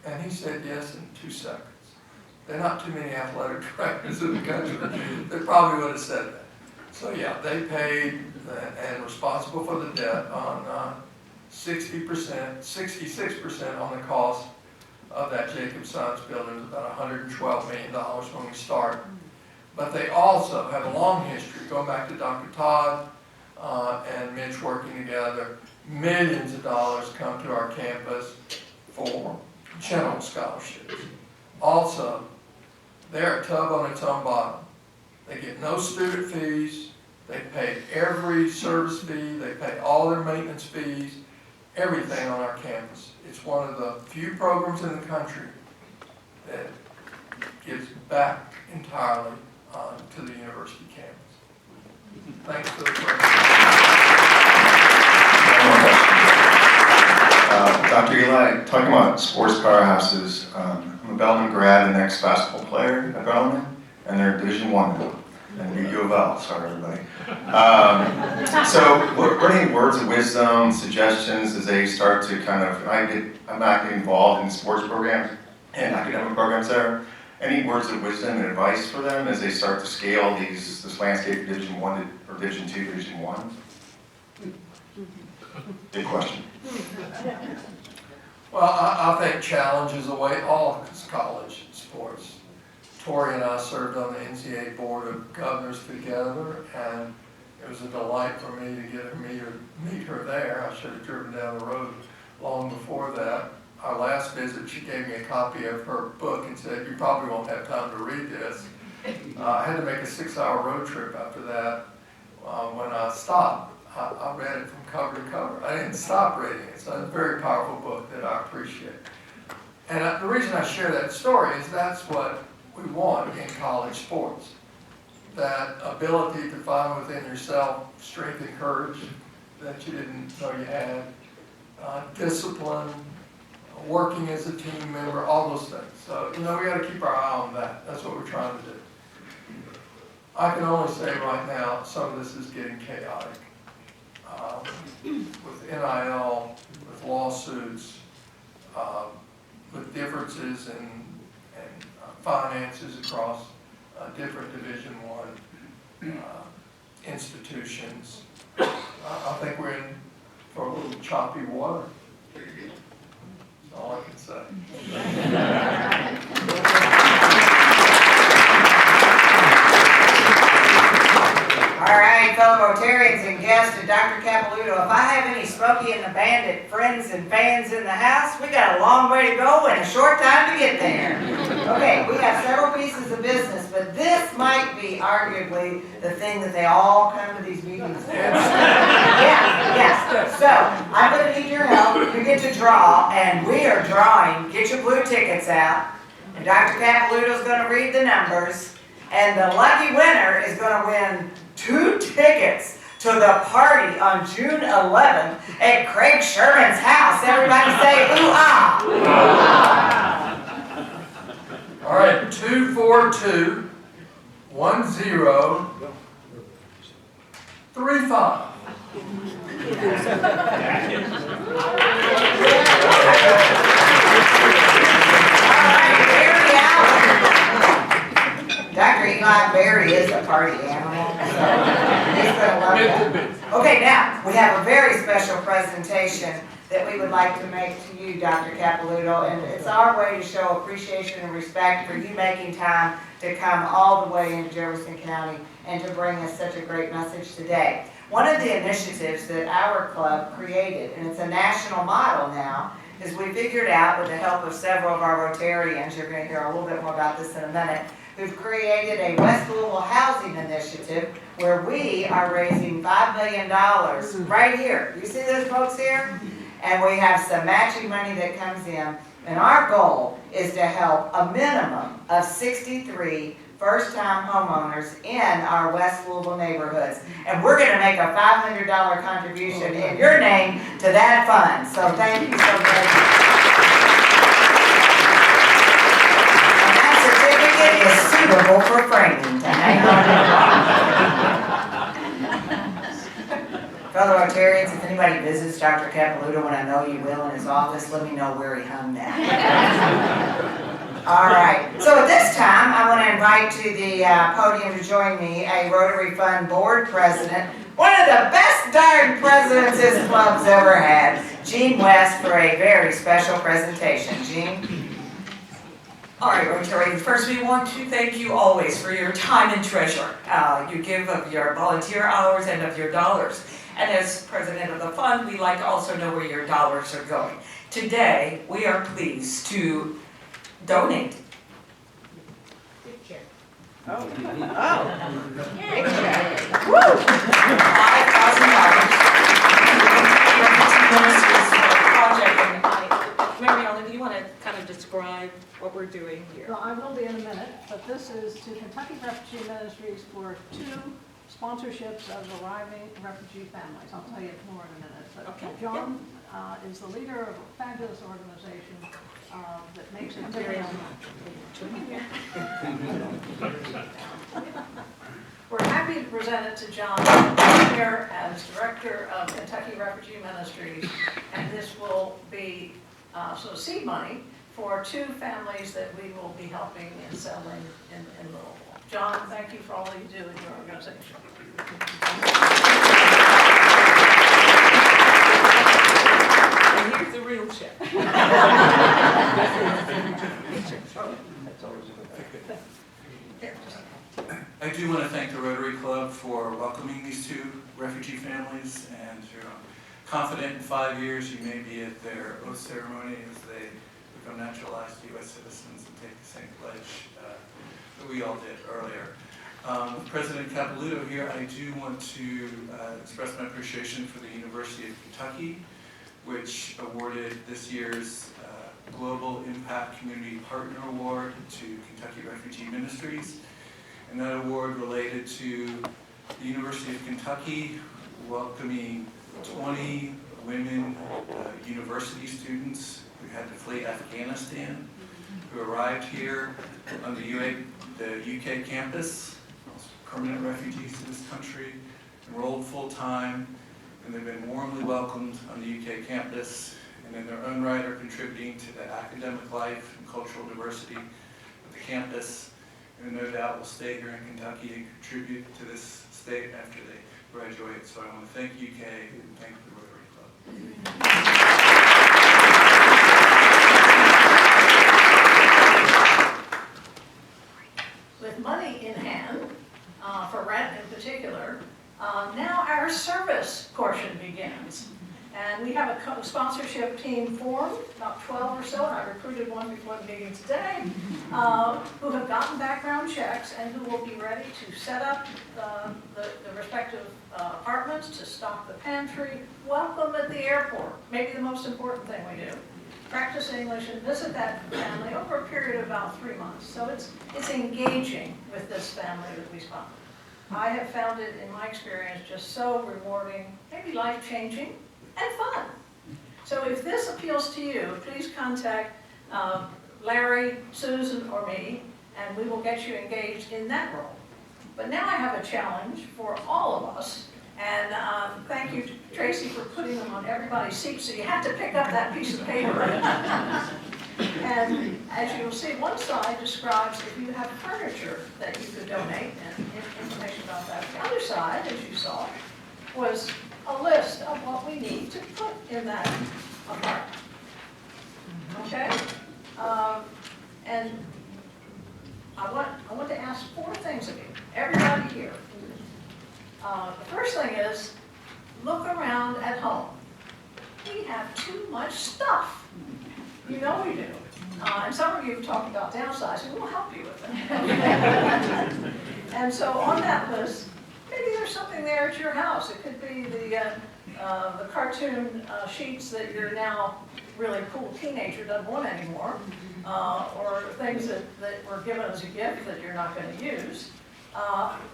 S15: And he said yes in 2 seconds. There are not too many athletic directors in the country. They probably would have said that. So yeah, they paid and responsible for the debt on 60%, 66% on the cost of that Jacob Science building. It was about $112 million when we started. But they also have a long history, going back to Dr. Todd and Mitch working together. Millions of dollars come to our campus for general scholarships. Also, they're a tub on its own bottom. They get no student fees. They pay every service fee. They pay all their maintenance fees, everything on our campus. It's one of the few programs in the country that gives back entirely to the university campus. Thanks for the question.
S12: Dr. Eli, talking about sports powerhouses, I'm a Bellman grad and ex-basketball player at Bellman, and they're Division I now, and beat U of L, sorry everybody. So what are any words of wisdom, suggestions as they start to kind of, I'm not getting involved in sports programs and academic programs there. Any words of wisdom and advice for them as they start to scale this landscape Division I or Division II, Division I? Big question.
S15: Well, I think challenges await all college sports. Tori and I served on the NCAA Board of Governors together, and it was a delight for me to get meet her there. I should have driven down the road long before that. Our last visit, she gave me a copy of her book and said, you probably won't have time to read this. I had to make a 6-hour road trip after that. When I stopped, I read it from cover to cover. I didn't stop reading it. So it's a very powerful book that I appreciate. And the reason I share that story is that's what we want in college sports. That ability to find within yourself strength and courage that you didn't know you had, discipline, working as a team member, all those things. So, we got to keep our eye on that. That's what we're trying to do. I can only say right now, some of this is getting chaotic. With NIL, with lawsuits, with differences in finances across different Division I institutions. I think we're in for a little choppy water. That's all I can say.
S1: All right, fellow Rotarians and guests and Dr. Capilouto, if I have any Smokey and the Bandit friends and fans in the house, we got a long way to go and a short time to get there. Okay, we have several pieces of business, but this might be arguably the thing that they all come to these meetings for. Yes. So, I'm going to need your help. You get to draw, and we are drawing. Get your blue tickets out, and Dr. Capilouto is going to read the numbers, and the lucky winner is going to win 2 tickets to the party on June 11th at Craig Sherman's house. Everybody say ooh-ah!
S15: All right, 242-1035.
S1: Dr. Eli Berry is a party animal, so he's going to love that. Okay, now, we have a very special presentation that we would like to make to you, Dr. Capilouto, and it's our way to show appreciation and respect for you making time to come all the way into Jefferson County and to bring us such a great message today. One of the initiatives that our club created, and it's a national model now, is we figured out with the help of several of our Rotarians, you're going to hear a little bit more about this in a minute, who've created a West Louisville housing initiative where we are raising $5 million right here. You see those folks here? And we have some matching money that comes in. And our goal is to help a minimum of 63 first-time homeowners in our West Louisville neighborhoods. And we're going to make a $500 contribution in your name to that fund. So thank you so very much. It is suitable for framing to hang on to the wall. Fellow Rotarians, if anybody visits Dr. Capilouto, when I know you will, in his office, let me know where he hung that. All right. So at this time, I want to invite to the podium to join me a Rotary Fund board president, one of the best darn presidents this club's ever had, Gene West, for a very special presentation. Gene?
S3: All right, Rotarians, first we want to thank you always for your time and treasure. You give of your volunteer hours and of your dollars. And as president of the fund, we like to also know where your dollars are going. Today, we are pleased to donate. $5,000 Mary Ellen, do you want to kind of describe what we're doing here?
S9: Well, I will be in a minute, but this is to Kentucky Refugee Ministries for 2 sponsorships of arriving refugee families. I'll tell you more in a minute. But
S3: Okay.
S9: John is the leader of a fabulous organization that makes it different. We're happy to present it to John here as Director of Kentucky Refugee Ministries, and this will be sort of seed money for 2 families that we will be helping and settling in Louisville. John, thank you for all that you do in your organization.
S3: And here's the real check.
S18: I do want to thank the Rotary Club for welcoming these 2 refugee families, and I'm confident in 5 years you may be at their oath ceremony as they become naturalized U.S. citizens and take the same pledge that we all did earlier. With President Capilouto here, I do want to express my appreciation for the University of Kentucky, which awarded this year's Global Impact Community Partner Award to Kentucky Refugee Ministries. And that award related to the University of Kentucky welcoming 20 women university students who had to flee Afghanistan, who arrived here on the UK campus, permanent refugees in this country, enrolled full-time, and they've been warmly welcomed on the UK campus, and in their own right are contributing to the academic life and cultural diversity of the campus, and no doubt will stay here in Kentucky and contribute to this state after they graduate. So I want to thank UK and thank the Rotary Club.
S9: With money in hand, for rent in particular, now our service portion begins. And we have a sponsorship team formed, about 12 or so, and I recruited one before the meeting today, who have gotten background checks and who will be ready to set up the respective apartments, to stock the pantry, welcome at the airport, maybe the most important thing we do. Practice English and visit that family over a period of about 3 months. So it's engaging with this family that we sponsor. I have found it, in my experience, just so rewarding, maybe life-changing, and fun. So if this appeals to you, please contact Larry, Susan, or me, and we will get you engaged in that role. But now I have a challenge for all of us, and thank you, Tracy, for putting them on everybody's seat, so you have to pick up that piece of paper. And as you will see, one side describes if you have furniture that you could donate, and information about that. The other side, as you saw, was a list of what we need to put in that apartment. Okay? And I want to ask 4 things of you, everybody here. The first thing is, look around at home. We have too much stuff. You know we do. And some of you have talked about downsizing. We'll help you with it. And so on that list, maybe there's something there at your house. It could be the cartoon sheets that your now really cool teenager doesn't want anymore, or things that were given as a gift that you're not going to use.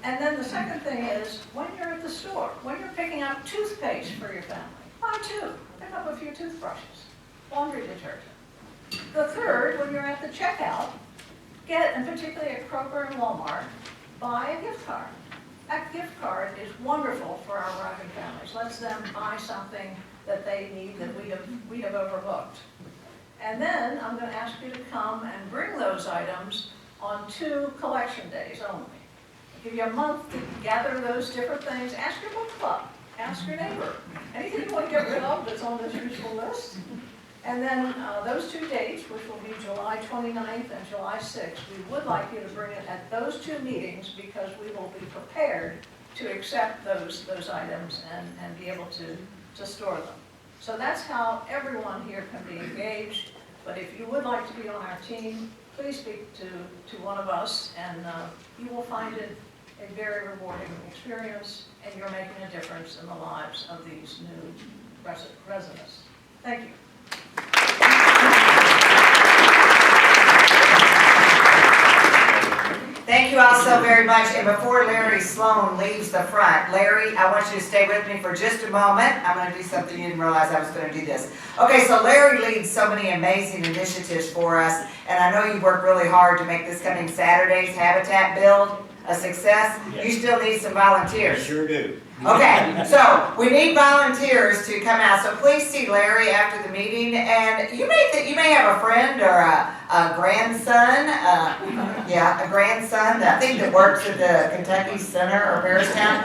S9: And then the second thing is, when you're at the store, when you're picking up toothpaste for your family, buy 2. Pick up a few toothbrushes, laundry detergent. The third, when you're at the checkout, get, and particularly at Kroger and Walmart, buy a gift card. That gift card is wonderful for our arriving families. Lets them buy something that they need that we have overlooked. And then I'm going to ask you to come and bring those items on 2 collection days only. I'll give you a month to gather those different things. Ask your book club. Ask your neighbor. Anything you want to get rid of that's on this useful list. And then those 2 dates, which will be July 29th and July 6th, we would like you to bring it at those 2 meetings because we will be prepared to accept those items and be able to store them. So that's how everyone here can be engaged. But if you would like to be on our team, please speak to one of us, and you will find it a very rewarding experience, and you're making a difference in the lives of these new residents. Thank you.
S1: Thank you all so very much. And before Larry Sloan leaves the front, Larry, I want you to stay with me for just a moment. I'm going to do something you didn't realize I was going to do this. Okay, so Larry leads so many amazing initiatives for us, and I know you work really hard to make this coming Saturday's Habitat Build a success. You still need some volunteers.
S19: I sure do.
S1: Okay, so we need volunteers to come out. So please see Larry after the meeting, and you may have a friend or a grandson, a grandson that I think that works at the Kentucky Center or Paristown.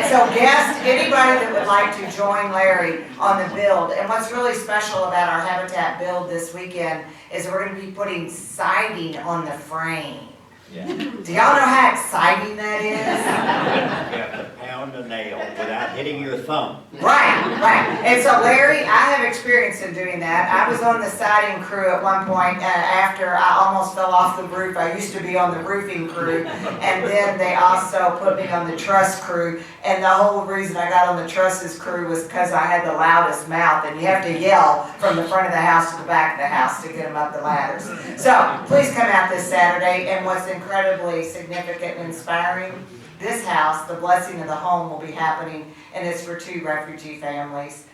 S1: So guest anybody that would like to join Larry on the build. And what's really special about our Habitat Build this weekend is we're going to be putting siding on the frame.
S19: Yeah.
S1: Do y'all know how exciting that is?
S19: You have to pound a nail without hitting your thumb.
S1: Right. And so Larry, I have experience in doing that. I was on the siding crew at one point after I almost fell off the roof. I used to be on the roofing crew, and then they also put me on the truss crew. And the whole reason I got on the trusses crew was because I had the loudest mouth, and you have to yell from the front of the house to the back of the house to get them up the ladders. So please come out this Saturday, and what's incredibly significant and inspiring, this house, the blessing of the home, will be happening, and it's for 2 refugee families,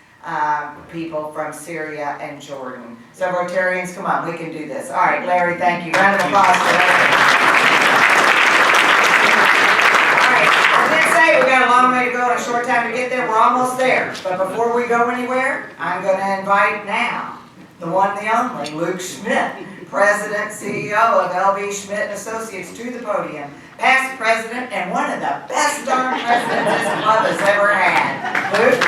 S1: people from Syria and Jordan. So Rotarians, come on, we can do this. All right, Larry, thank you. Round of applause for Larry. All right, I did say we got a long way to go and a short time to get there. We're almost there. But before we go anywhere, I'm going to invite now the one, the only, Luke Schmidt, President, CEO of L.B. Schmidt & Associates, to the podium. Past president and one of the best darn presidents this club has ever had. Luke?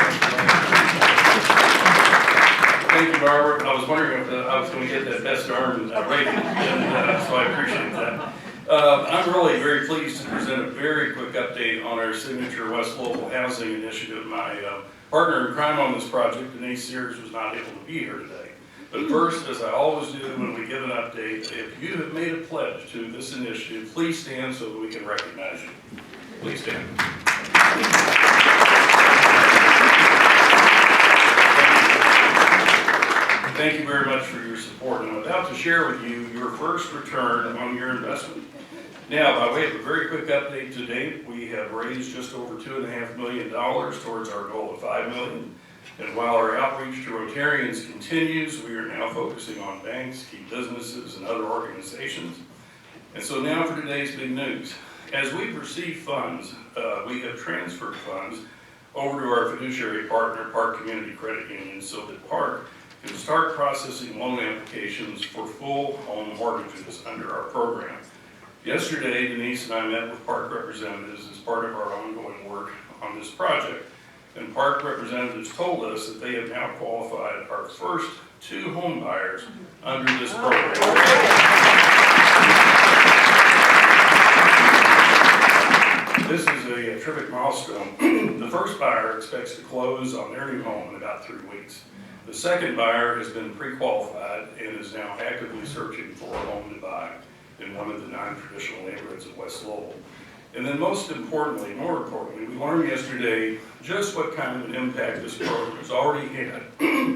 S10: Thank you, Barbara. I was wondering if I was going to get that best darn rating, and so I appreciate that. I'm really very pleased to present a very quick update on our signature West Local Housing Initiative. My partner in crime on this project, Denise Sears, was not able to be here today. But first, as I always do when we give an update, if you have made a pledge to this initiative, please stand so that we can recognize you. Please stand. Thank you very much for your support. I'm about to share with you your first return on your investment. Now, by way of a very quick update to date, we have raised just over $2.5 million towards our goal of $5 million. And while our outreach to Rotarians continues, we are now focusing on banks, key businesses, and other organizations. And so now for today's big news. As we've received funds, we have transferred funds over to our fiduciary partner, Park Community Credit Union, so that Park can start processing loan applications for full home mortgages under our program. Yesterday, Denise and I met with Park representatives as part of our ongoing work on this project. And Park representatives told us that they have now qualified our first 2 home buyers under this program. This is a terrific milestone. The first buyer expects to close on their new home in about 3 weeks. The second buyer has been pre-qualified and is now actively searching for a home to buy in one of the non-traditional neighborhoods of West Lowell. And then more importantly, we learned yesterday just what kind of an impact this program has already had,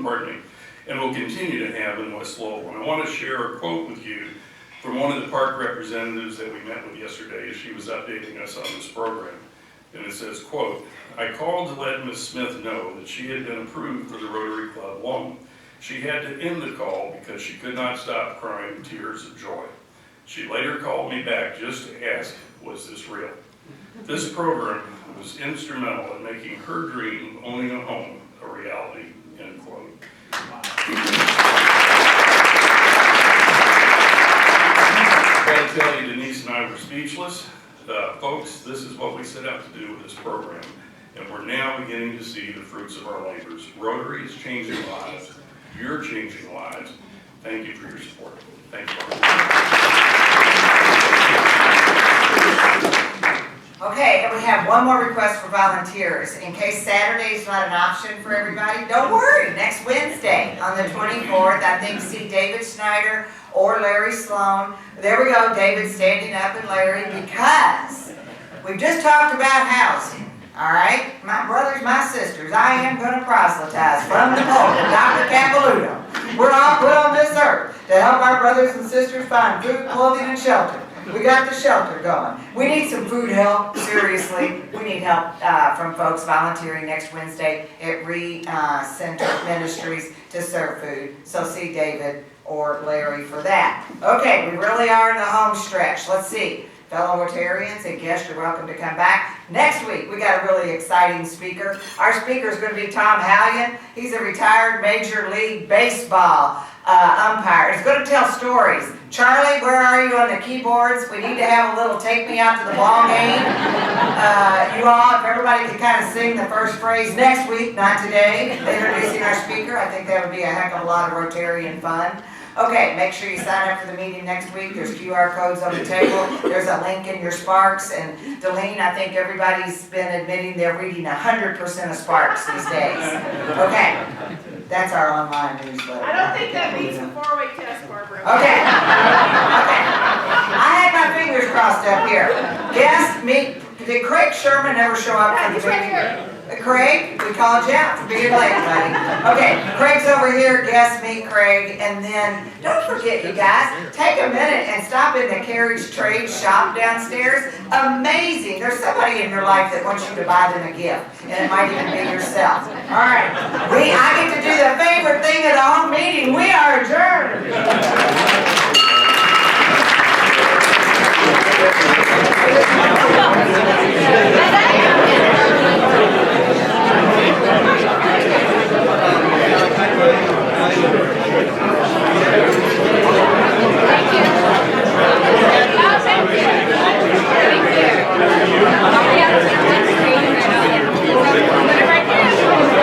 S10: pardon me, and will continue to have in West Lowell. And I want to share a quote with you from one of the Park representatives that we met with yesterday as she was updating us on this program. And it says, quote, "I called to let Ms. Smith know that she had been approved for the Rotary Club loan. She had to end the call because she could not stop crying tears of joy. She later called me back just to ask, was this real? This program was instrumental in making her dream of owning a home a reality," end quote. I gotta tell you, Denise and I were speechless. Folks, this is what we set out to do with this program, and we're now beginning to see the fruits of our labors. Rotary is changing lives. You're changing lives. Thank you for your support. Thank you.
S1: Okay, and we have one more request for volunteers. In case Saturday is not an option for everybody, don't worry. Next Wednesday on the 24th, I think see David Snyder or Larry Sloan. There we go, David standing up and Larry, because we've just talked about housing. All right, my brothers, my sisters, I am going to proselytize from the pulpit, Dr. Capilouto. We're all put on this earth to help our brothers and sisters find food, clothing, and shelter. We got the shelter going. We need some food help, seriously. We need help from folks volunteering next Wednesday at Center Ministries to serve food. So see David or Larry for that. Okay, we really are in the home stretch. Let's see. Fellow Rotarians and guests, you're welcome to come back. Next week, we got a really exciting speaker. Our speaker is going to be Tom Hallion. He's a retired Major League Baseball umpire. He's going to tell stories. Charlie, where are you on the keyboards? We need to have a little take me out to the ball game. You all, if everybody could kind of sing the first phrase next week, not today, introducing our speaker, I think that would be a heck of a lot of Rotarian fun. Okay, make sure you sign up for the meeting next week. There's QR codes on the table. There's a link in your Sparks. And Delene, I think everybody's been admitting they're reading 100% of Sparks these days. Okay, that's our online newsletter.
S20: I don't think that beats the 4-way test, Barbara.
S1: Okay. Okay. I had my fingers crossed up here. Guest meet. Did Craig Sherman ever show up for the meeting? Craig, we called you out for being late, buddy. Okay, Craig's over here, guest meet Craig, and then don't forget, you guys, take a minute and stop in the Carriage Trade shop downstairs. Amazing. There's somebody in your life that wants you to buy them a gift, and it might even be yourself. All right, I get to do the favorite thing at a home meeting. We are adjourned.